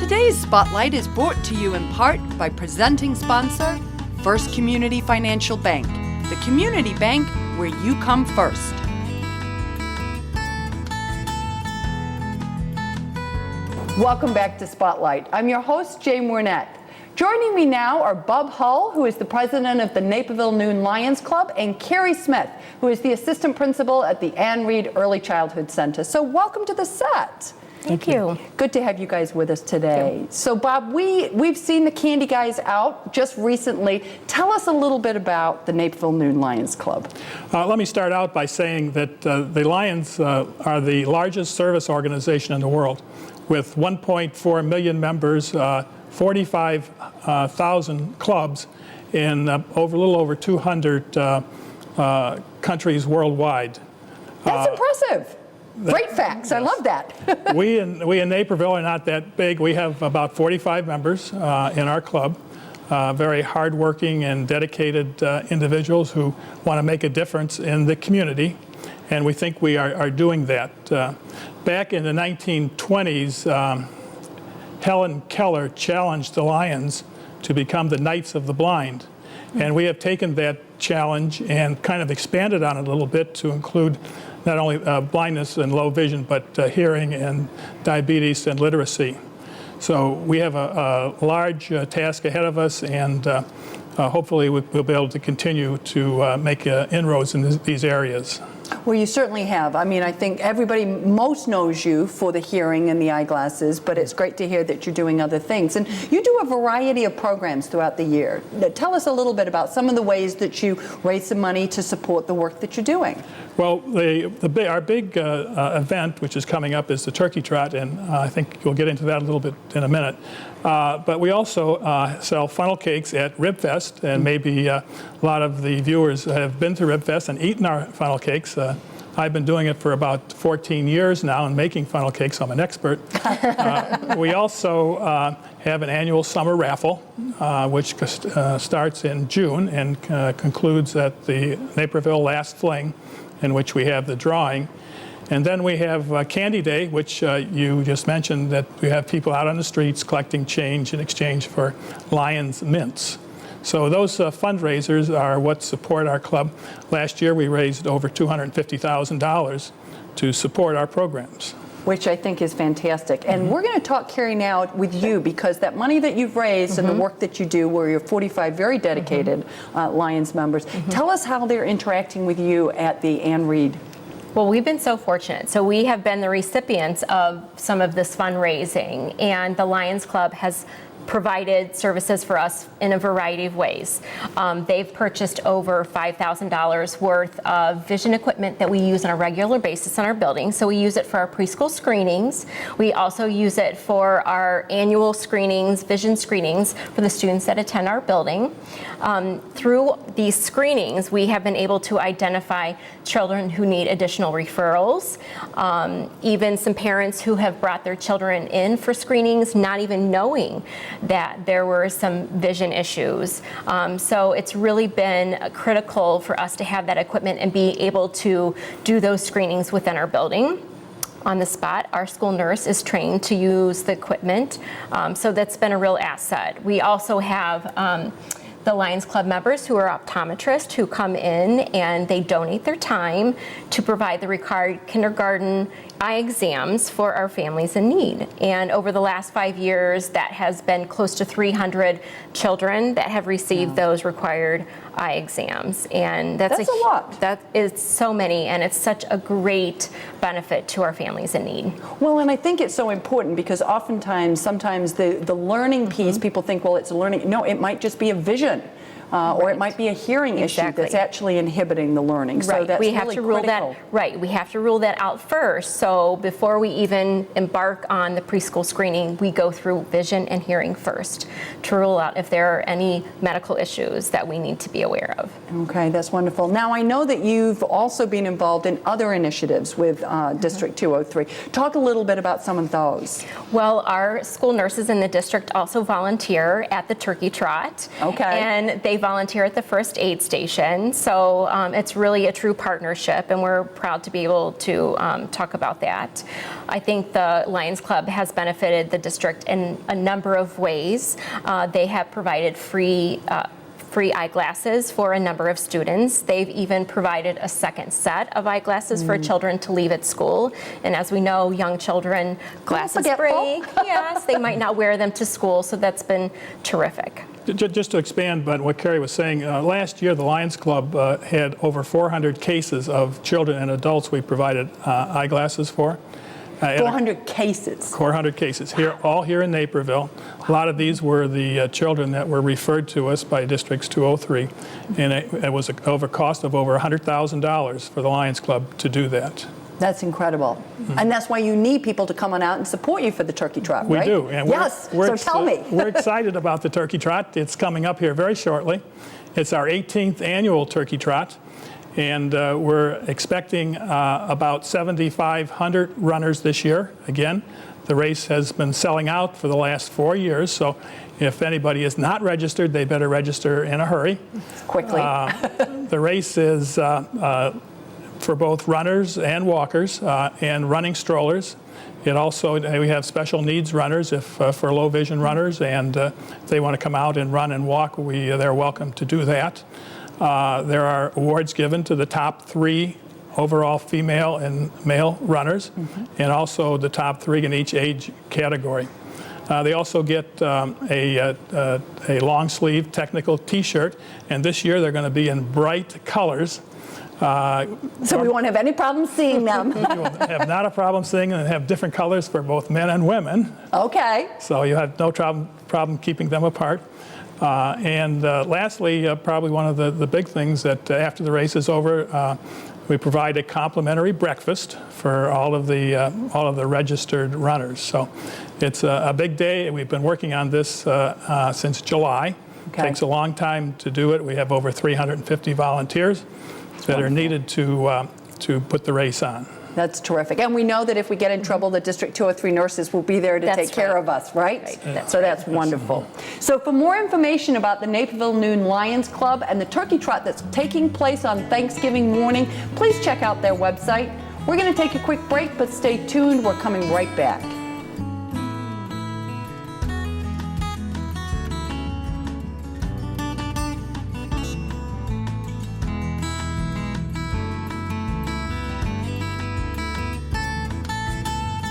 Today's Spotlight is brought to you in part by presenting sponsor, First Community Financial Bank, the community bank where you come first. Welcome back to Spotlight. I'm your host, Jay Mornett. Joining me now are Bob Hull, who is the president of the Naperville Noon Lions Club, and Carrie Smith, who is the assistant principal at the Ann Reed Early Childhood Center. So welcome to the set. Thank you. Good to have you guys with us today. So Bob, we've seen the Candy Guys out just recently. Tell us a little bit about the Naperville Noon Lions Club. Let me start out by saying that the Lions are the largest service organization in the world, with 1.4 million members, 45,000 clubs in a little over 200 countries worldwide. That's impressive. Great facts. I love that. we in Naperville are not that big. We have about 45 members in our club. Very hardworking and dedicated individuals who want to make a difference in the community, and we think we are doing that. Back in the 1920s, Helen Keller challenged the Lions to become the Knights of the Blind, and we have taken that challenge and kind of expanded on it a little bit to include not only blindness and low vision, but hearing and diabetes and literacy. So we have a large task ahead of us, and hopefully we'll be able to continue to make inroads in these areas. Well, you certainly have. I mean, I think everybody most knows you for the hearing and the eyeglasses, but it's great to hear that you're doing other things. And you do a variety of programs throughout the year. Tell us a little bit about some of the ways that you raise some money to support the work that you're doing. Well, our big event, which is coming up, is the Turkey Trot, and I think you'll get into that a little bit in a minute. But we also sell funnel cakes at Ribfest, and maybe a lot of the viewers have been to Ribfest and eaten our funnel cakes. I've been doing it for about 14 years now and making funnel cakes. I'm an expert. We also have an annual summer raffle, which starts in June and concludes at the Naperville Last Fling, in which we have the drawing. And then we have Candy Day, which you just mentioned, that we have people out on the streets collecting change in exchange for Lions mints. So those fundraisers are what support our club. Last year we raised over $250,000 to support our programs. Which I think is fantastic. And we're going to talk, Carrie, now with you, because that money that you've raised and the work that you do, where you're 45 very dedicated Lions members, tell us how they're interacting with you at the Ann Reed. Well, we've been so fortunate. So we have been the recipients of some of this fundraising, and the Lions Club has provided services for us in a variety of ways. They've purchased over $5,000 worth of vision equipment that we use on a regular basis in our building. So we use it for our preschool screenings. We also use it for our annual screenings, vision screenings for the students that attend our building. Through these screenings, we have been able to identify children who need additional referrals, even some parents who have brought their children in for screenings, not even knowing that there were some vision issues. So it's really been critical for us to have that equipment and be able to do those screenings within our building. On the spot, our school nurse is trained to use the equipment, so that's been a real asset. We also have the Lions Club members who are optometrists who come in and they donate their time to provide the required kindergarten eye exams for our families in need. And over the last 5 years, that has been close to 300 children that have received those required eye exams. And that's a lot. That is so many, and it's such a great benefit to our families in need. Well, and I think it's so important because sometimes the learning piece, people think, well, it's a learning. No, it might just be a vision. Or it might be a hearing issue that's actually inhibiting the learning. So right. that's we have really to rule critical. We have to rule that out first. So before we even embark on the preschool screening, we go through vision and hearing first to rule out if there are any medical issues that we need to be aware of. Okay, that's wonderful. Now I know that you've also been involved in other initiatives with District 203. Talk a little bit about some of those. Well, our school nurses in the district also volunteer at the Turkey Trot. Okay. And they've volunteer at the first aid station. So it's really a true partnership, and we're proud to be able to talk about that. I think the Lions Club has benefited the district in a number of ways. They have provided free eyeglasses for a number of students. They've even provided a second set of eyeglasses for children to leave at school. And as we know, young children, glasses break. Yes, they might not wear them to school, so that's been terrific. Just to expand on what Carrie was saying, last year the Lions Club had over 400 cases of children and adults we provided eyeglasses for. 400 cases. 400 cases, all here in Naperville. A lot of these were the children that were referred to us by Districts 203, and it was over a cost of over $100,000 for the Lions Club to do that. That's incredible. And that's why you need people to come on out and support you for the turkey trot, We right? do. And so tell me. We're excited about the turkey trot. It's coming up here very shortly. It's our 18th annual turkey trot. And we're expecting about 7,500 runners this year. Again, the race has been selling out for the last 4 years, so if anybody is not registered, they better register in a hurry. Quickly. The race is for both runners and walkers and running strollers. It also, we have special needs runners for low vision runners, and if they want to come out and run and walk, they're welcome to do that. There are awards given to the top 3 overall female and male runners, and also the top 3 in each age category. They also get a long sleeve technical t-shirt, and this year they're going to be in bright colors. So we won't have any problem seeing them. You will have not a problem seeing them, and have different colors for both men and women. Okay. So you have no problem keeping them apart. And lastly, probably one of the big things that after the race is over, we provide a complimentary breakfast for all of the registered runners. So it's a big day. We've been working on this since July. Okay. It takes a long time to do it. We have over 350 volunteers that are needed to put the race on. That's terrific. And we know that if we get in trouble, the District 203 nurses will be there to take care of us, right? That's wonderful. So for more information about the Naperville Noon Lions Club and the turkey trot that's taking place on Thanksgiving morning, please check out their website. We're going to take a quick break, but stay tuned. We're coming right back.